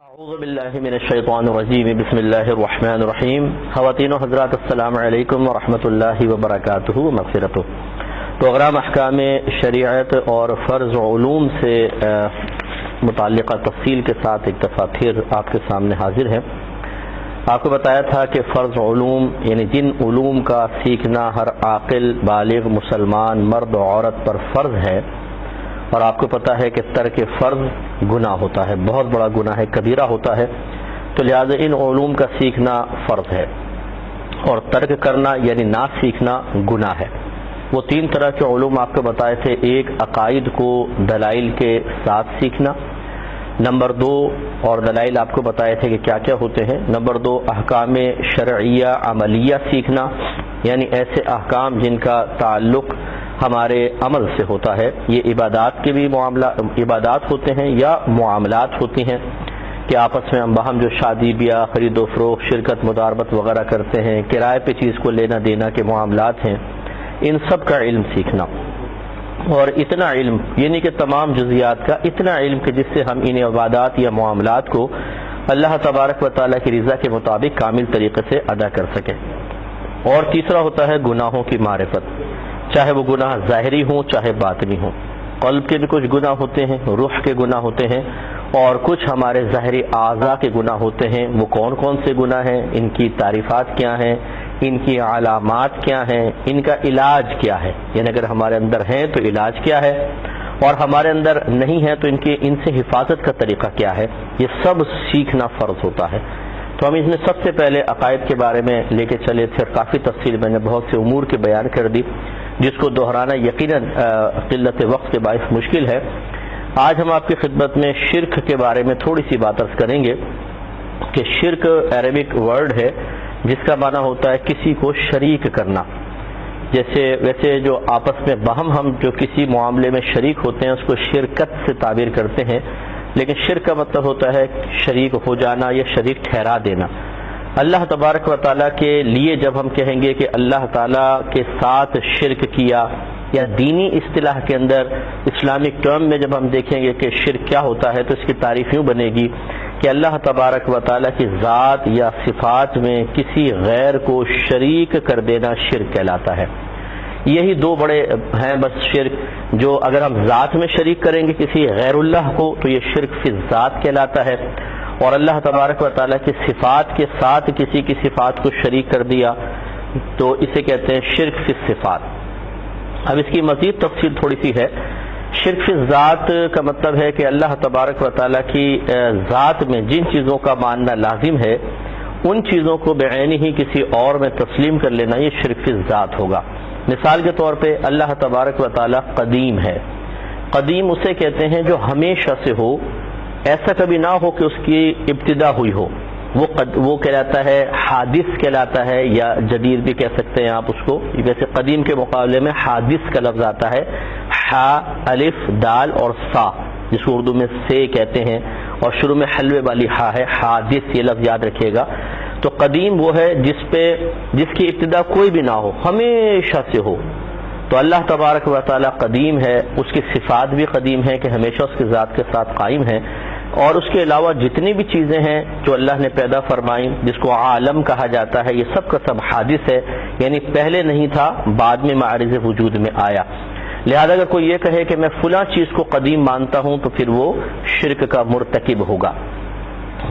اعوذ باللہ من الشیطان الرجیم بسم اللہ الرحمن الرحیم۔ خواتین و حضرات السلام علیکم ورحمۃ اللہ وبرکاتہ مغفرتہ۔ پروگرام احکام شریعت اور فرض علوم سے متعلقہ تفصیل کے ساتھ ایک دفعہ پھر آپ کے سامنے حاضر ہے۔ آپ کو بتایا تھا کہ فرض علوم یعنی جن علوم کا سیکھنا ہر عاقل بالغ مسلمان مرد و عورت پر فرض ہے، اور آپ کو پتہ ہے کہ ترک فرض گناہ ہوتا ہے، بہت بڑا گناہ ہے، کبیرہ ہوتا ہے، تو لہٰذا ان علوم کا سیکھنا فرض ہے اور ترک کرنا یعنی نہ سیکھنا گناہ ہے۔ وہ تین طرح کے علوم آپ کو بتائے تھے، ایک عقائد کو دلائل کے ساتھ سیکھنا، نمبر دو اور دلائل آپ کو بتائے تھے کہ کیا کیا ہوتے ہیں، نمبر دو احکام شرعیہ عملیہ سیکھنا، یعنی ایسے احکام جن کا تعلق ہمارے عمل سے ہوتا ہے، یہ عبادات کے بھی عبادات ہوتے ہیں یا معاملات ہوتی ہیں کہ آپس میں ہم باہم جو شادی بیاہ خرید و فروخت شرکت مداربت وغیرہ کرتے ہیں، کرائے پہ چیز کو لینا دینا کے معاملات ہیں، ان سب کا علم سیکھنا، اور اتنا علم یعنی کہ تمام جزیات کا اتنا علم کہ جس سے ہم ان عبادات یا معاملات کو اللہ تبارک و تعالیٰ کی رضا کے مطابق کامل طریقے سے ادا کر سکیں۔ اور تیسرا ہوتا ہے گناہوں کی معرفت، چاہے وہ گناہ ظاہری ہوں چاہے باطنی ہوں۔ قلب کے بھی کچھ گناہ ہوتے ہیں، روح کے گناہ ہوتے ہیں، اور کچھ ہمارے ظاہری اعضاء کے گناہ ہوتے ہیں۔ وہ کون کون سے گناہ ہیں، ان کی تعریفات کیا ہیں، ان کی علامات کیا ہیں، ان کا علاج کیا ہے، یعنی اگر ہمارے اندر ہیں تو علاج کیا ہے، اور ہمارے اندر نہیں ہے تو ان سے حفاظت کا طریقہ کیا ہے، یہ سب سیکھنا فرض ہوتا ہے۔ تو ہم اس میں سب سے پہلے عقائد کے بارے میں لے کے چلے تھے، اور کافی تفصیل میں نے بہت سے امور کے بیان کر دی جس کو دہرانا یقیناً قلت وقت کے باعث مشکل ہے۔ آج ہم آپ کی خدمت میں شرک کے بارے میں تھوڑی سی بات عرض کریں گے کہ شرک عربک ورڈ ہے جس کا معنی ہوتا ہے کسی کو شریک کرنا۔ ویسے جو آپس میں باہم ہم جو کسی معاملے میں شریک ہوتے ہیں اس کو شرکت سے تعبیر کرتے ہیں، لیکن شرک کا مطلب ہوتا ہے شریک ہو جانا یا شریک ٹھہرا دینا۔ اللہ تبارک و تعالیٰ کے لیے جب ہم کہیں گے کہ اللہ تعالیٰ کے ساتھ شرک کیا، یا دینی اصطلاح کے اندر اسلامک ٹرم میں جب ہم دیکھیں گے کہ شرک کیا ہوتا ہے، تو اس کی تعریف یوں بنے گی کہ اللہ تبارک و تعالیٰ کی ذات یا صفات میں کسی غیر کو شریک کر دینا شرک کہلاتا ہے۔ یہی دو بڑے ہیں بس شرک، جو اگر ہم ذات میں شریک کریں گے کسی غیر اللہ کو تو یہ شرک فی ذات کہلاتا ہے، اور اللہ تبارک و تعالیٰ کی صفات کے ساتھ کسی کی صفات کو شریک کر دیا تو اسے کہتے ہیں شرک فی صفات۔ اب اس کی مزید تفصیل تھوڑی سی ہے۔ شرک فی ذات کا مطلب ہے کہ اللہ تبارک و تعالیٰ کی ذات میں جن چیزوں کا ماننا لازم ہے ان چیزوں کو بعین ہی کسی اور میں تسلیم کر لینا، یہ شرک فی ذات ہوگا۔ مثال کے طور پہ اللہ تبارک و تعالیٰ قدیم ہے۔ قدیم اسے کہتے ہیں جو ہمیشہ سے ہو، ایسا کبھی نہ ہو کہ اس کی ابتدا ہوئی ہو، وہ کہلاتا ہے حادث کہلاتا ہے، یا جدید بھی کہہ سکتے ہیں آپ اس کو۔ ویسے قدیم کے مقابلے میں حادث کا لفظ آتا ہے، حا الف دال اور سا، جس کو اردو میں سے کہتے ہیں، اور شروع میں حلوے والی ہا ہے، حادث، یہ لفظ یاد رکھیے گا۔ تو قدیم وہ ہے جس کی ابتدا کوئی بھی نہ ہو، ہمیشہ سے ہو۔ تو اللہ تبارک و تعالیٰ قدیم ہے، اس کی صفات بھی قدیم ہیں کہ ہمیشہ اس کی ذات کے ساتھ قائم ہیں، اور اس کے علاوہ جتنی بھی چیزیں ہیں جو اللہ نے پیدا فرمائیں جس کو عالم کہا جاتا ہے، یہ سب کا سب حادث ہے، یعنی پہلے نہیں تھا بعد میں معرض وجود میں آیا۔ لہذا اگر کوئی یہ کہے کہ میں فلاں چیز کو قدیم مانتا ہوں تو پھر وہ شرک کا مرتکب ہوگا۔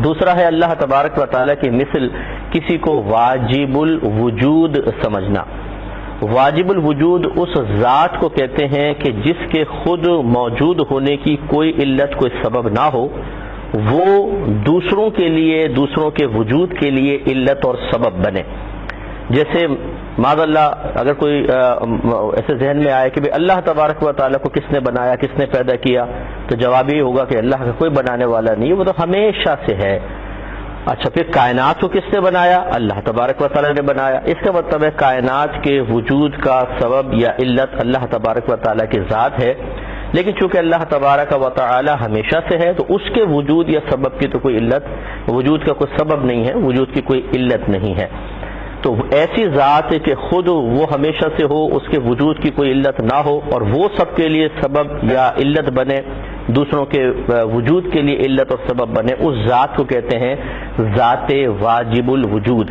دوسرا ہے اللہ تبارک و تعالیٰ کی مثل کسی کو واجب الوجود سمجھنا۔ واجب الوجود اس ذات کو کہتے ہیں کہ جس کے خود موجود ہونے کی کوئی علت کوئی سبب نہ ہو، وہ دوسروں کے لیے دوسروں کے وجود کے لیے علت اور سبب بنے۔ جیسے معاذ اللہ اگر کوئی ایسے ذہن میں آئے کہ اللہ تبارک و تعالیٰ کو کس نے بنایا، کس نے پیدا کیا، تو جواب یہ ہوگا کہ اللہ کا کوئی بنانے والا نہیں ہے، وہ تو ہمیشہ سے ہے۔ اچھا، پھر کائنات کو کس نے بنایا؟ اللہ تبارک و تعالیٰ نے بنایا۔ اس کا مطلب ہے کائنات کے وجود کا سبب یا علت اللہ تبارک و تعالیٰ کی ذات ہے، لیکن چونکہ اللہ تبارک و تعالیٰ ہمیشہ سے ہے تو اس کے وجود یا سبب کی تو کوئی علت، وجود کا کوئی سبب نہیں ہے، وجود کی کوئی علت نہیں ہے۔ تو ایسی ذات ہے کہ خود وہ ہمیشہ سے ہو، اس کے وجود کی کوئی علت نہ ہو، اور وہ سب کے لیے سبب یا علت بنے، دوسروں کے وجود کے لیے علت اور سبب بنے، اس ذات کو کہتے ہیں ذات واجب الوجود،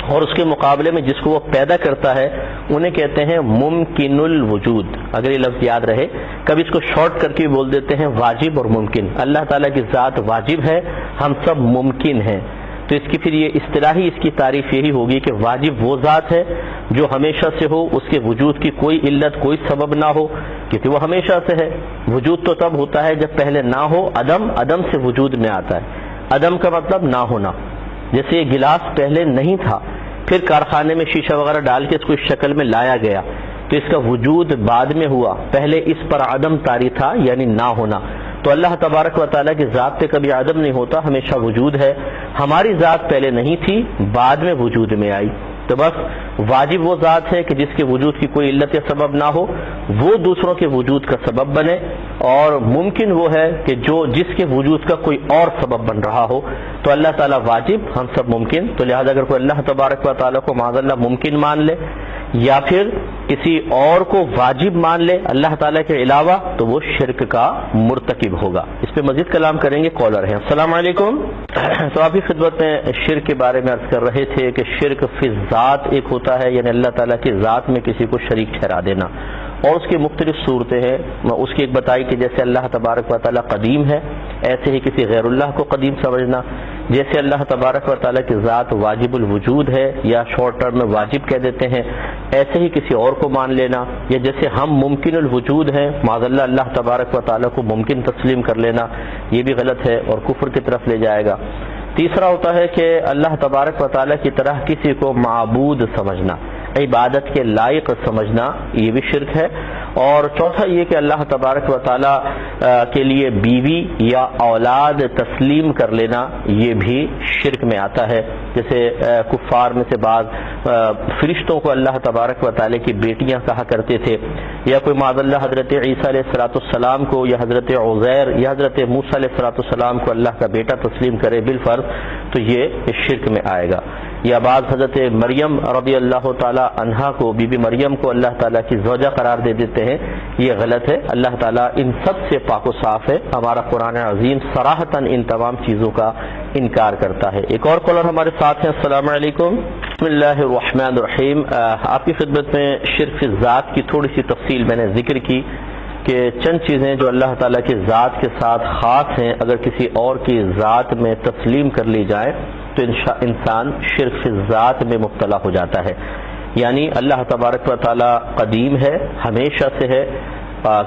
اور اس کے مقابلے میں جس کو وہ پیدا کرتا ہے انہیں کہتے ہیں ممکن الوجود۔ اگر یہ لفظ یاد رہے، کبھی اس کو شارٹ کر کے بھی بول دیتے ہیں واجب اور ممکن۔ اللہ تعالیٰ کی ذات واجب ہے، ہم سب ممکن ہیں، تو اس کی پھر یہ اصطلاحی اس کی تعریف یہی ہوگی کہ واجب وہ ذات ہے جو ہمیشہ سے ہو، اس کے وجود کی کوئی علت کوئی سبب نہ ہو، کیونکہ وہ ہمیشہ سے ہے۔ وجود تو تب ہوتا ہے جب پہلے نہ ہو، عدم سے وجود میں آتا ہے۔ عدم کا مطلب نہ ہونا، جیسے یہ گلاس پہلے نہیں تھا، پھر کارخانے میں شیشہ وغیرہ ڈال کے اس کو اس شکل میں لایا گیا، تو اس کا وجود بعد میں ہوا، پہلے اس پر عدم طاری تھا، یعنی نہ ہونا۔ تو اللہ تبارک و تعالیٰ کی ذات پہ کبھی عدم نہیں ہوتا، ہمیشہ وجود ہے۔ ہماری ذات پہلے نہیں تھی، بعد میں وجود میں آئی۔ تو بس واجب وہ ذات ہے کہ جس کے وجود کی کوئی علت یا سبب نہ ہو، وہ دوسروں کے وجود کا سبب بنے، اور ممکن وہ ہے کہ جس کے وجود کا کوئی اور سبب بن رہا ہو۔ تو اللہ تعالیٰ واجب، ہم سب ممکن، تو لہذا اگر کوئی اللہ تبارک و تعالیٰ کو معاذ اللہ ممکن مان لے یا پھر کسی اور کو واجب مان لے اللہ تعالیٰ کے علاوہ، تو وہ شرک کا مرتکب ہوگا۔ اس پہ مزید کلام کریں گے، کالر ہیں۔ السلام علیکم۔ تو آپ کی خدمت میں شرک کے بارے میں عرض کر رہے تھے کہ شرک فی ذات ایک ہوتا ہے، یعنی اللہ تعالیٰ کی ذات میں کسی کو شریک ٹھہرا دینا، اور اس کی مختلف صورتیں ہیں۔ اس کی ایک بتائی کہ جیسے اللہ تبارک و تعالیٰ قدیم ہے، ایسے ہی کسی غیر اللہ کو قدیم سمجھنا، جیسے اللہ تبارک و تعالیٰ کی ذات واجب الوجود ہے یا شارٹ ٹرم میں واجب کہہ دیتے ہیں، ایسے ہی کسی اور کو مان لینا، یا جیسے ہم ممکن الوجود ہیں، معاذ اللہ اللہ تبارک و تعالیٰ کو ممکن تسلیم کر لینا، یہ بھی غلط ہے اور کفر کی طرف لے جائے گا۔ تیسرا ہوتا ہے کہ اللہ تبارک و تعالیٰ کی طرح کسی کو معبود سمجھنا، عبادت کے لائق سمجھنا، یہ بھی شرک ہے۔ اور چوتھا یہ کہ اللہ تبارک و تعالیٰ کے لیے بیوی یا اولاد تسلیم کر لینا، یہ بھی شرک میں آتا ہے۔ جیسے کفار میں سے بعض فرشتوں کو اللہ تبارک و تعالیٰ کی بیٹیاں کہا کرتے تھے، یا کوئی معاذ اللہ حضرت عیسیٰ علیہ السلام کو یا حضرت عزیر یا حضرت موسیٰ علیہ السلام کو اللہ کا بیٹا تسلیم کرے بالفرض، تو یہ شرک میں آئے گا۔ یا بعض حضرت مریم رضی اللہ تعالی عنہا کو، بی بی مریم کو اللہ تعالیٰ کی زوجہ قرار دے دیتے ہیں، یہ غلط ہے۔ اللہ تعالیٰ ان سب سے پاک و صاف ہے۔ ہمارا قرآن عظیم صراحتاً ان تمام چیزوں کا انکار کرتا ہے۔ ایک اور کالر ہمارے ساتھ ہیں۔ السلام علیکم۔ بسم اللہ الرحمن الرحیم۔ آپ کی خدمت میں شرک ذات کی تھوڑی سی تفصیل میں نے ذکر کی کہ چند چیزیں جو اللہ تعالیٰ کی ذات کے ساتھ خاص ہیں، اگر کسی اور کی ذات میں تسلیم کر لی جائے تو انسان شرک فی ذات میں مبتلا ہو جاتا ہے۔ یعنی اللہ تبارک و تعالیٰ قدیم ہے، ہمیشہ سے ہے،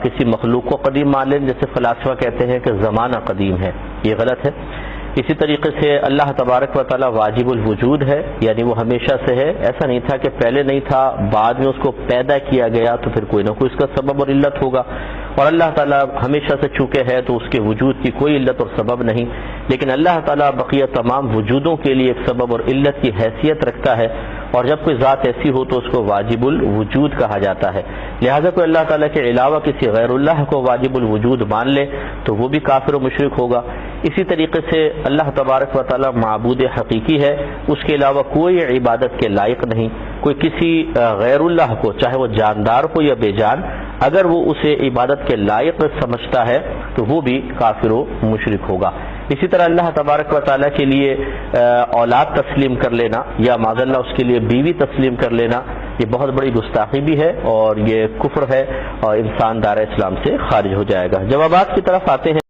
کسی مخلوق کو قدیم مان لیں، جیسے فلاسفہ کہتے ہیں کہ زمانہ قدیم ہے، یہ غلط ہے۔ اسی طریقے سے اللہ تبارک و تعالیٰ واجب الوجود ہے، یعنی وہ ہمیشہ سے ہے، ایسا نہیں تھا کہ پہلے نہیں تھا بعد میں اس کو پیدا کیا گیا تو پھر کوئی نہ کوئی اس کا سبب اور علت ہوگا۔ اور اللہ تعالیٰ ہمیشہ سے چونکہ ہے تو اس کے وجود کی کوئی علت اور سبب نہیں، لیکن اللہ تعالیٰ بقیہ تمام وجودوں کے لیے ایک سبب اور علت کی حیثیت رکھتا ہے، اور جب کوئی ذات ایسی ہو تو اس کو واجب الوجود کہا جاتا ہے۔ لہذا کوئی اللہ تعالیٰ کے علاوہ کسی غیر اللہ کو واجب الوجود مان لے تو وہ بھی کافر و مشرک ہوگا۔ اسی طریقے سے اللہ تبارک و تعالیٰ معبود حقیقی ہے، اس کے علاوہ کوئی عبادت کے لائق نہیں۔ کوئی کسی غیر اللہ کو، چاہے وہ جاندار ہو یا بے جان، اگر وہ اسے عبادت کے لائق سمجھتا ہے تو وہ بھی کافر و مشرک ہوگا۔ اسی طرح اللہ تبارک و تعالیٰ کے لیے اولاد تسلیم کر لینا یا معاذ اللہ اس کے لیے بیوی تسلیم کر لینا، یہ بہت بڑی گستاخی بھی ہے اور یہ کفر ہے، اور انسان دار اسلام سے خارج ہو جائے گا۔ جوابات کی طرف آتے ہیں۔